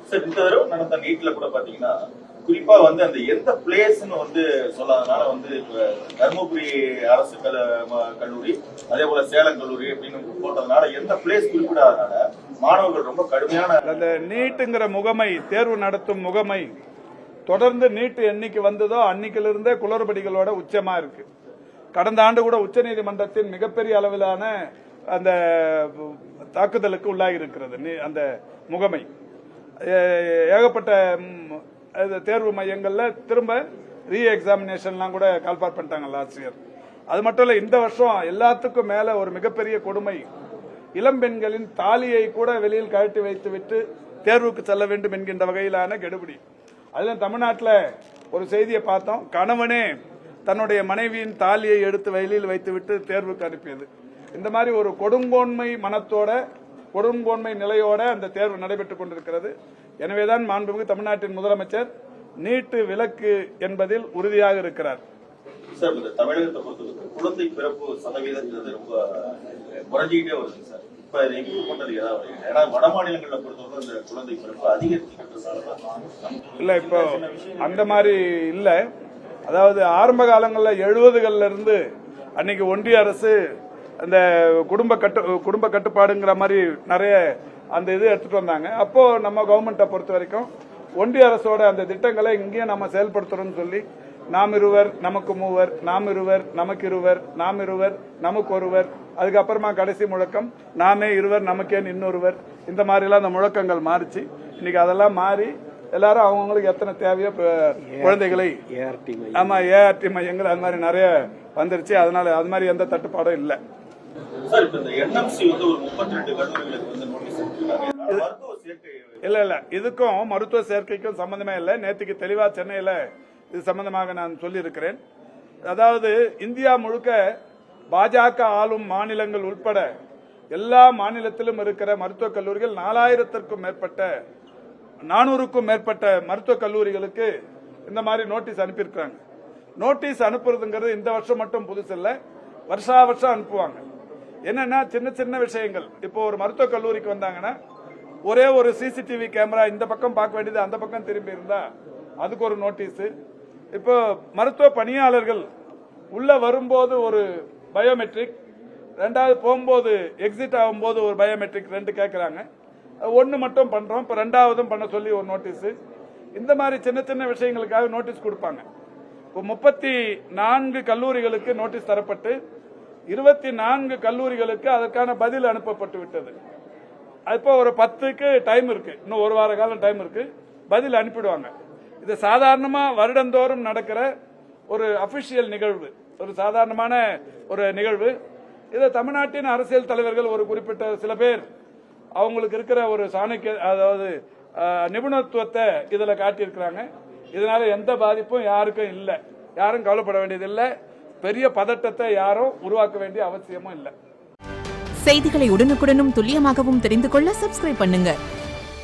Sir இந்த தடவை நடந்த நீட்ல கூட பாத்தீங்கன்னா குறிப்பா வந்து அந்த எந்த பிளேஸ்ன்னு வந்து சொல்லாதனால வந்து இப்ப தருமபுரி அரசு கல்லூரி அதே போல சேலம் கல்லூரி அப்படின்னு போட்டதுனால எந்த பிளேஸ் குறிப்பிடாதனால மாணவர்கள் ரொம்ப கடுமையான அந்த நீட்டுங்கிற முகமை தேர்வு நடத்தும் முகமை தொடர்ந்து நீட்டு என்னைக்கு வந்ததோ அன்னைக்கிலிருந்தே குளறுபடிகளோட உச்சமா இருக்கு. கடந்த ஆண்டு கூட உச்சநீதிமன்றத்தின் மிகப்பெரிய அளவிலான அந்த தாக்குதலுக்கு உள்ளாகி இருக்கிறது அந்த முகமை. ஏகப்பட்ட தேர்வு மையங்கள்ல திரும்ப ரீ எக்ஸாமினேஷன்லாம் கூட கால்பார் பண்ணிட்டாங்க லாஸ்ட் இயர். அது மட்டும் இல்ல, இந்த வருஷம் எல்லாத்துக்கும் மேல ஒரு மிகப்பெரிய கொடுமை, இளம் பெண்களின் தாலியை கூட வெளியில் கழட்டி வைத்து விட்டு தேர்வுக்கு செல்ல வேண்டும் என்கின்ற வகையிலான கெடுபிடி. அதுல தமிழ்நாட்டில் ஒரு செய்தியை பார்த்தோம், கணவனே தன்னுடைய மனைவியின் தாலியை எடுத்து வெளியில் வைத்துவிட்டு தேர்வுக்கு அனுப்பியது. இந்த மாதிரி ஒரு கொடுங்கோன்மை மனத்தோட கொடுங்கோன்மை நிலையோட அந்த தேர்வு நடைபெற்றுக் கொண்டிருக்கிறது. எனவேதான் மாண்புமிகு தமிழ்நாட்டின் முதலமைச்சர் நீட்டு விலக்கு என்பதில் உறுதியாக இருக்கிறார். சார், இந்த தமிழகத்தை பொறுத்தவரைக்கும் குழந்தை பிறப்பு சதவீதம் ரொம்ப குறைஞ்சிக்கிட்டே வருது சார். இப்ப இம்ப்ரூவ் பண்றது ஏதாவது? ஏன்னா வட மாநிலங்களை பொறுத்தவரை இந்த குழந்தை பிறப்பு அதிகரிச்சுக்கிட்டு இல்ல, இப்போ அந்த மாதிரி இல்ல. அதாவது ஆரம்ப காலங்களில் 70கள்ல இருந்து அன்னைக்கு ஒன்றிய அரசு அந்த குடும்ப கட்டுப்பாடுங்கிற மாதிரி நிறைய அந்த இது எடுத்துட்டு வந்தாங்க. அப்போ நம்ம கவர்மெண்ட்டை பொறுத்த வரைக்கும் ஒன்றிய அரசோட அந்த திட்டங்களை இங்கேயும் நம்ம செயல்படுத்துறோம்னு சொல்லி நாம் இருவர் நமக்கு மூவர், நாம் இருவர் நமக்கு இருவர், நாம் இருவர் நமக்கு ஒருவர், அதுக்கப்புறமா கடைசி முழக்கம் நாமே இருவர் நமக்கேன் இன்னொருவர், இந்த மாதிரிலாம் அந்த முழக்கங்கள் மாறிச்சு. இன்னைக்கு அதெல்லாம் மாறி எல்லாரும் அவங்களுக்கு எத்தனை தேவையோ குழந்தைகளை ஆமா ஏஆர்டி மையங்கள் அது மாதிரி நிறைய வந்துருச்சு. அதனால அது மாதிரி எந்த தட்டுப்பாடும் இல்லை. இல்ல இதுக்கும் மருத்துவ சேர்க்கைக்கும் சம்பந்தமே இல்லை. நேற்றுக்கு தெளிவா சென்னையில இது சம்பந்தமாக நான் சொல்லி இருக்கிறேன். அதாவது இந்தியா முழுக்க பாஜக ஆளும் மாநிலங்கள் உட்பட எல்லா மாநிலத்திலும் இருக்கிற மருத்துவக் கல்லூரிகள் 400க்கும் மேற்பட்ட மருத்துவக் கல்லூரிகளுக்கு இந்த மாதிரி நோட்டீஸ் அனுப்பியிருக்காங்க. நோட்டீஸ் அனுப்புறதுங்கிறது இந்த வருஷம் மட்டும் புதுசு இல்ல, வருஷா வருஷம் அனுப்புவாங்க. என்னன்னா சின்ன சின்ன விஷயங்கள். இப்போ ஒரு மருத்துவக் கல்லூரிக்கு வந்தாங்கன்னா ஒரே ஒரு சிசிடிவி கேமரா இந்த பக்கம் பார்க்க வேண்டியது அந்த பக்கம் திரும்பி இருந்தா அதுக்கு ஒரு நோட்டீஸ். இப்போ மருத்துவ பணியாளர்கள் உள்ள வரும்போது ஒரு பயோமெட்ரிக், ரெண்டாவது போகும்போது எக்ஸிட் ஆகும்போது ஒரு பயோமெட்ரிக், 2 கேட்கறாங்க. ஒன்னு மட்டும் பண்றோம், இப்ப 2வதும் பண்ண சொல்லி ஒரு நோட்டீஸ். இந்த மாதிரி சின்ன சின்ன விஷயங்களுக்காக நோட்டீஸ் கொடுப்பாங்க. இப்போ 34 கல்லூரிகளுக்கு நோட்டீஸ் தரப்பட்டு 24 கல்லூரிகளுக்கு அதற்கான பதில் அனுப்பப்பட்டு விட்டது. இப்போ ஒரு 10க்கு டைம் இருக்கு, இன்னும் ஒரு வார காலம் டைம் இருக்கு, பதில் அனுப்பிடுவாங்க. இது சாதாரணமா வருடந்தோறும் நடக்கிற ஒரு அபிஷியல் நிகழ்வு, ஒரு சாதாரணமான ஒரு நிகழ்வு. இதை தமிழ்நாட்டின் அரசியல் தலைவர்கள் ஒரு குறிப்பிட்ட சில பேர் அவங்களுக்கு இருக்கிற ஒரு சாணக்கிய அதாவது நிபுணத்துவத்தை இதுல காட்டியிருக்கிறாங்க. இதனால எந்த பாதிப்பும் யாருக்கும் இல்லை, யாரும் கவலைப்பட வேண்டியதில்லை, பெரிய பதட்டத்தை யாரும் உருவாக்க வேண்டிய அவசியமும் இல்லை. செய்திகளை உடனுக்குடனும் துல்லியமாகவும் தெரிந்து கொள்ள சப்ஸ்கிரைப் பண்ணுங்க.